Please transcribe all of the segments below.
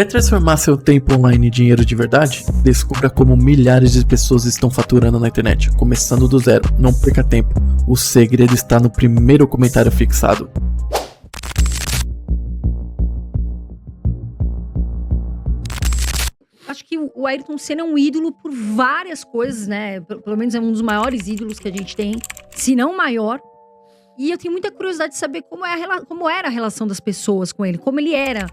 Quer transformar seu tempo online em dinheiro de verdade? Descubra como milhares de pessoas estão faturando na internet, começando do zero. Não perca tempo. O segredo está no primeiro comentário fixado. Acho que o Ayrton Senna é um ídolo por várias coisas, né? Pelo menos é um dos maiores ídolos que a gente tem, se não o maior. E eu tenho muita curiosidade de saber como era a relação das pessoas com ele, como ele era.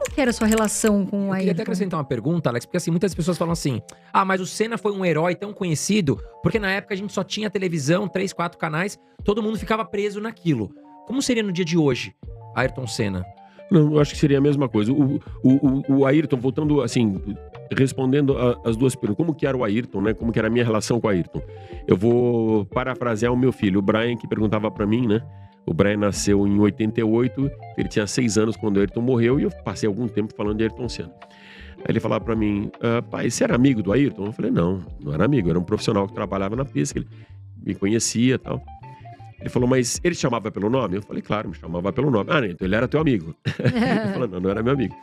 Como que era a sua relação com o Eu queria Ayrton? até acrescentar uma pergunta, Alex, porque assim, muitas pessoas falam assim: ah, mas o Senna foi um herói tão conhecido, porque na época a gente só tinha televisão, 3, 4 canais, todo mundo ficava preso naquilo. Como seria no dia de hoje, Ayrton Senna? Não, eu acho que seria a mesma coisa. O Ayrton, voltando assim, respondendo as duas perguntas, como que era o Ayrton, né? Como que era a minha relação com o Ayrton? Eu vou parafrasear o meu filho, o Brian, que perguntava pra mim, né? O Brian nasceu em 88, ele tinha 6 anos quando o Ayrton morreu e eu passei algum tempo falando de Ayrton Senna. Aí ele falava pra mim, pai, você era amigo do Ayrton? Eu falei, não era amigo, era um profissional que trabalhava na pista, ele me conhecia e tal. Ele falou, mas ele te chamava pelo nome? Eu falei, claro, me chamava pelo nome. Ah, então ele era teu amigo. Ele falou, não era meu amigo.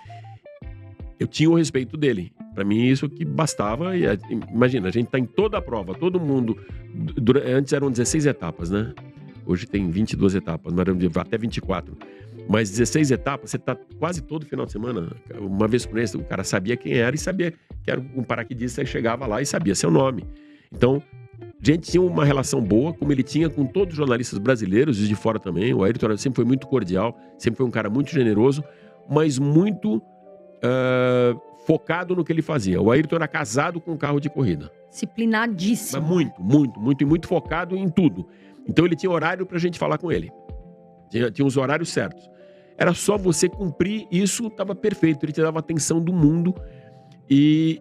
Eu tinha o respeito dele. Pra mim, isso que bastava. E, imagina, a gente tá em toda a prova, todo mundo. Antes eram 16 etapas, né? Hoje tem 22 etapas, mas até 24. Mas 16 etapas, você tá quase todo final de semana, uma vez por mês, o cara sabia quem era e sabia que era um paraquedista, e chegava lá e sabia seu nome. Então, a gente tinha uma relação boa, como ele tinha com todos os jornalistas brasileiros e de fora também. O Ayrton sempre foi muito cordial, sempre foi um cara muito generoso, mas muito focado no que ele fazia. O Ayrton era casado com um carro de corrida. Disciplinadíssimo. Mas muito focado em tudo. Então ele tinha horário pra gente falar com ele. Tinha os horários certos. Era só você cumprir isso, tava perfeito. Ele te dava a atenção do mundo e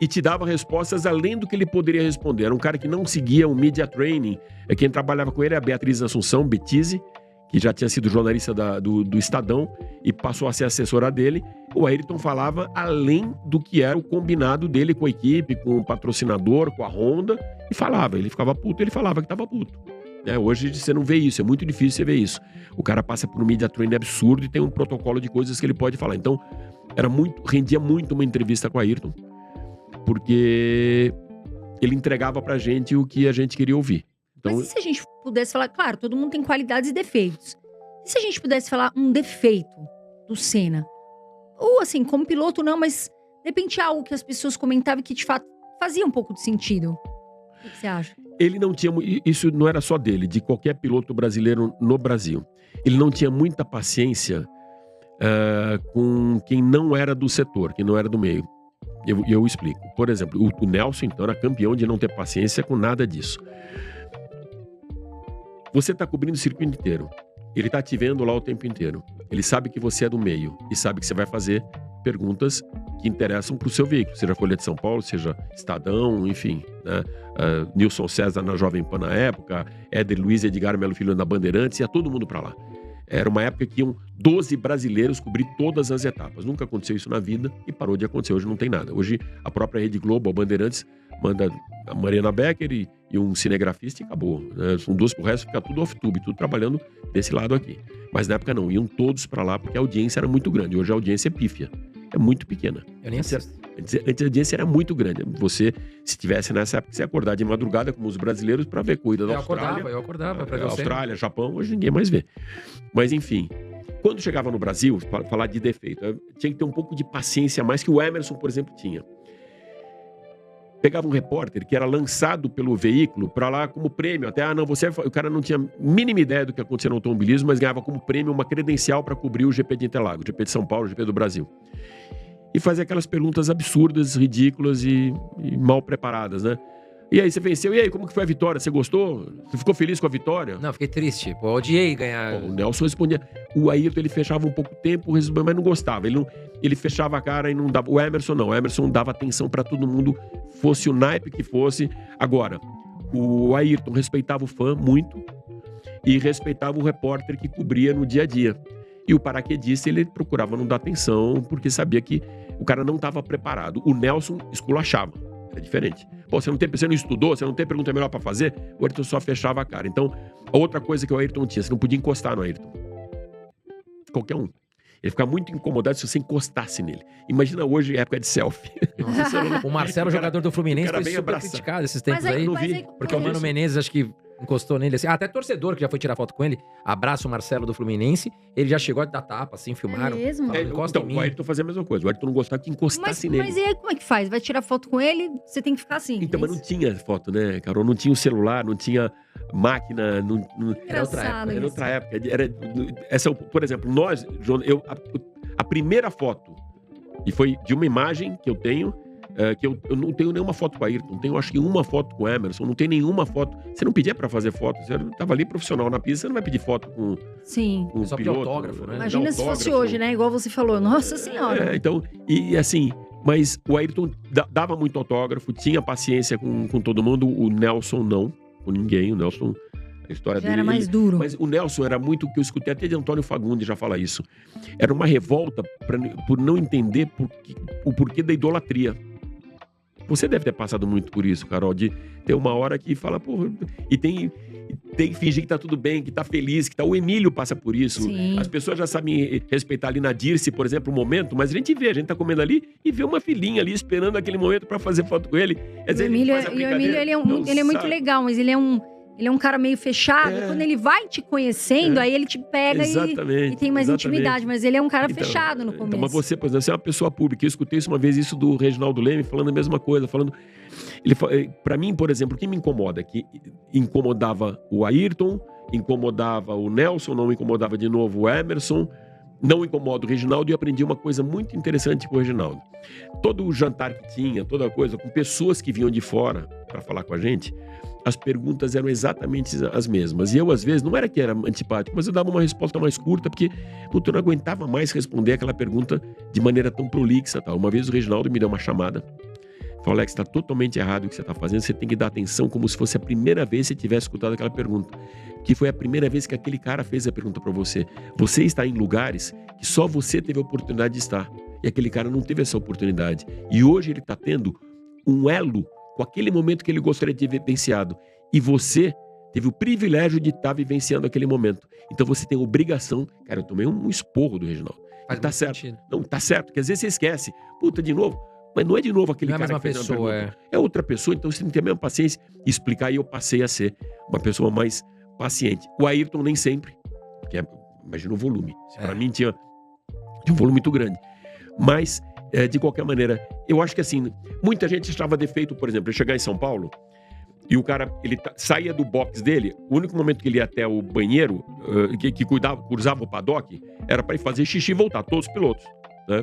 te dava respostas além do que ele poderia responder. Era um cara que não seguia um media training. Quem trabalhava com ele é a Beatriz Assunção, Betise, que já tinha sido jornalista do Estadão e passou a ser assessora dele. O Ayrton falava além do que era o combinado dele com a equipe, com o patrocinador, com a Honda, e falava. Ele ficava puto, ele falava que estava puto. Hoje você não vê isso, é muito difícil você ver isso. O cara passa por um media training absurdo e tem um protocolo de coisas que ele pode falar. Então, rendia muito uma entrevista com o Ayrton, porque ele entregava pra gente o que a gente queria ouvir. Então, mas e se a gente pudesse falar, claro, todo mundo tem qualidades e defeitos. E se a gente pudesse falar um defeito do Senna? Ou assim, como piloto não, mas de repente algo que as pessoas comentavam que de fato fazia um pouco de sentido. O que você acha? Ele não tinha, isso não era só dele, de qualquer piloto brasileiro no Brasil. Ele não tinha muita paciência com quem não era do setor, quem não era do meio. Eu explico. Por exemplo, o Nelson, então, era campeão de não ter paciência com nada disso. Você está cobrindo o circuito inteiro. Ele está te vendo lá o tempo inteiro. Ele sabe que você é do meio e sabe que você vai fazer perguntas que interessam para o seu veículo, seja Folha de São Paulo, seja Estadão, enfim, né? Nilson César na Jovem Pan na época, Éder Luiz e Edgar Melo Filho na Bandeirantes, ia todo mundo para lá. Era uma época que iam 12 brasileiros cobrir todas as etapas. Nunca aconteceu isso na vida e parou de acontecer. Hoje não tem nada. Hoje a própria Rede Globo, a Bandeirantes, manda a Mariana Becker e um cinegrafista e acabou. São 2 pro resto, fica tudo off-tube, tudo trabalhando desse lado aqui. Mas na época não, iam todos para lá porque a audiência era muito grande. Hoje a audiência é pífia, é muito pequena. Eu nem assisto. Antes a audiência era muito grande. Você, se tivesse nessa época, você ia acordar de madrugada, como os brasileiros, para ver corrida da Austrália. Eu acordava para ver Austrália, Japão, hoje ninguém mais vê. Mas enfim, quando chegava no Brasil, falar de defeito, tinha que ter um pouco de paciência a mais que o Emerson, por exemplo, tinha. Pegava um repórter que era lançado pelo veículo para lá como prêmio. Até, o cara não tinha mínima ideia do que acontecia no automobilismo, mas ganhava como prêmio uma credencial para cobrir o GP de Interlagos, o GP de São Paulo, o GP do Brasil. E fazia aquelas perguntas absurdas, ridículas e mal preparadas, né? E aí, você venceu? E aí, como que foi a vitória? Você gostou? Você ficou feliz com a vitória? Não, fiquei triste. Pô, odiei ganhar. O Nelson respondia. O Ayrton, ele fechava um pouco o tempo, mas não gostava. Ele fechava a cara e não dava. O Emerson não. O Emerson dava atenção para todo mundo, fosse o naipe que fosse. Agora, o Ayrton respeitava o fã muito e respeitava o repórter que cobria no dia a dia. E o paraquedista, ele procurava não dar atenção, porque sabia que o cara não estava preparado. O Nelson esculachava. É diferente. Pô, você não estudou, você não tem pergunta melhor pra fazer? O Ayrton só fechava a cara. Então, a outra coisa que o Ayrton tinha, você não podia encostar no Ayrton. Qualquer um. Ele ficava muito incomodado se você encostasse nele. Imagina hoje, época de selfie. O Marcelo, jogador do Fluminense, foi super abraçado. criticado esses tempos Mas aí- aí. não mas vi, aí- Porque o Mano Menezes, acho que encostou nele assim. Até torcedor que já foi tirar foto com ele. Abraça o Marcelo do Fluminense. Ele já chegou a dar tapa, assim, filmaram. É mesmo? Falaram, encosta Então, em mim. o Ayrton fazia a mesma coisa. O Ayrton não gostava que encostasse nele. Mas e aí, como é que faz? Vai tirar foto com ele, você tem que ficar assim. Então, mas não isso? tinha foto, né, Carol? Não tinha o celular, não tinha máquina, Era outra Engraçado era isso. outra época. Por exemplo, nós, João, a primeira foto, e foi de uma imagem que eu tenho, que eu não tenho nenhuma foto com a Ayrton, tenho acho que uma foto com o Emerson, não tem nenhuma foto. Você não pedia pra fazer foto, você tava ali profissional na pista, você não vai pedir foto com Sim. o Só pedir piloto. autógrafo, né? Imagina se fosse Autógrafo. hoje, né? Igual você falou. Nossa Senhora. Então, e assim, mas o Ayrton dava muito autógrafo, tinha paciência com todo mundo, o Nelson não, com ninguém, o Nelson, a história Já dele... era mais duro. Mas o Nelson era muito, que eu escutei até de Antônio Fagundes já falar isso, era uma revolta por não entender o porquê da idolatria. Você deve ter passado muito por isso, Carol, de ter uma hora que fala, pô, e tem que fingir que tá tudo bem, que tá feliz, que tá... O Emílio passa por isso. Sim. As pessoas já sabem respeitar ali na Dirce, por exemplo, o momento, mas a gente tá comendo ali e vê uma filhinha ali esperando aquele momento pra fazer foto com ele. Quer O dizer, Emílio, ele faz a e o Emílio, brincadeira, ele é muito sabe? legal, mas ele é um cara meio fechado. É. Quando ele vai te conhecendo, aí ele te pega e tem mais intimidade. Mas ele é um cara Então, fechado no começo. Então, mas você, por exemplo, você é uma pessoa pública. Eu escutei isso uma vez, isso do Reginaldo Leme, falando a mesma coisa, falando... Para mim, por exemplo, o que me incomoda? Que incomodava o Ayrton, incomodava o Nelson, não incomodava de novo o Emerson, não incomoda o Reginaldo, e eu aprendi uma coisa muito interessante com o Reginaldo. Todo o jantar que tinha, toda coisa, com pessoas que vinham de fora para falar com a gente, as perguntas eram exatamente as mesmas. E eu, às vezes, não era que era antipático, mas eu dava uma resposta mais curta, porque eu não aguentava mais responder aquela pergunta de maneira tão prolixa. Tal. Uma vez o Reginaldo me deu uma chamada, falou, Alex, está totalmente errado o que você está fazendo, você tem que dar atenção como se fosse a primeira vez que você tivesse escutado aquela pergunta. Que foi a primeira vez que aquele cara fez a pergunta para você. Você está em lugares que só você teve a oportunidade de estar. E aquele cara não teve essa oportunidade. E hoje ele está tendo um elo com aquele momento que ele gostaria de ter vivenciado. E você teve o privilégio de estar vivenciando aquele momento. Então você tem a obrigação... Cara, eu tomei um esporro do Reginaldo. Faz Tá muito certo. sentido. Não, tá certo. Porque às vezes você esquece. Puta, de novo. Mas não é de novo aquele Não é a cara mesma que fez uma pessoa, pergunta. É outra pessoa. Então você tem que ter a mesma paciência e explicar. E eu passei a ser uma pessoa mais paciente. O Ayrton nem sempre. Porque imagina o volume. Para mim tinha um volume muito grande. Mas... de qualquer maneira, eu acho que assim, muita gente achava defeito, por exemplo, ele chegar em São Paulo e o cara, ele saía do box dele, o único momento que ele ia até o banheiro, que cruzava o paddock, era para ir fazer xixi e voltar, todos os pilotos. Né?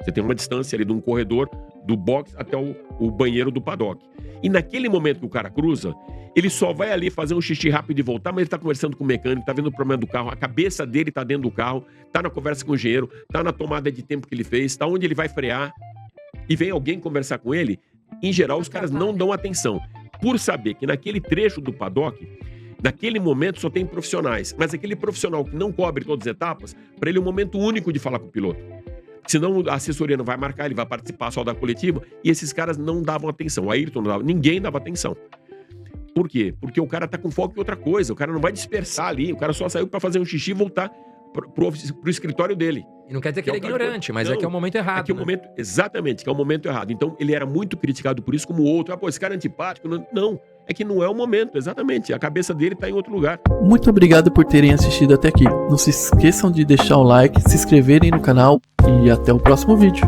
Você tem uma distância ali de um corredor do box até o banheiro do paddock. E naquele momento que o cara cruza, ele só vai ali fazer um xixi rápido e voltar, mas ele tá conversando com o mecânico, tá vendo o problema do carro, a cabeça dele tá dentro do carro, tá na conversa com o engenheiro, tá na tomada de tempo que ele fez, tá onde ele vai frear, e vem alguém conversar com ele, em geral os caras não dão atenção, por saber que naquele trecho do paddock, naquele momento só tem profissionais, mas aquele profissional que não cobre todas as etapas, para ele é um momento único de falar com o piloto. Senão a assessoria não vai marcar, ele vai participar só da coletiva, e esses caras não davam atenção, o Ayrton não dava, ninguém dava atenção. Por quê? Porque o cara tá com foco em outra coisa, o cara não vai dispersar ali, o cara só saiu para fazer um xixi e voltar pro escritório dele. E não quer dizer que ele é o cara- ignorante, mas Não, é que é o momento errado. É que é o né? momento, exatamente, que é o momento errado. Então ele era muito criticado por isso, como o outro, esse cara é antipático. Não, é que não é o momento, exatamente, a cabeça dele tá em outro lugar. Muito obrigado por terem assistido até aqui. Não se esqueçam de deixar o like, se inscreverem no canal e até o próximo vídeo.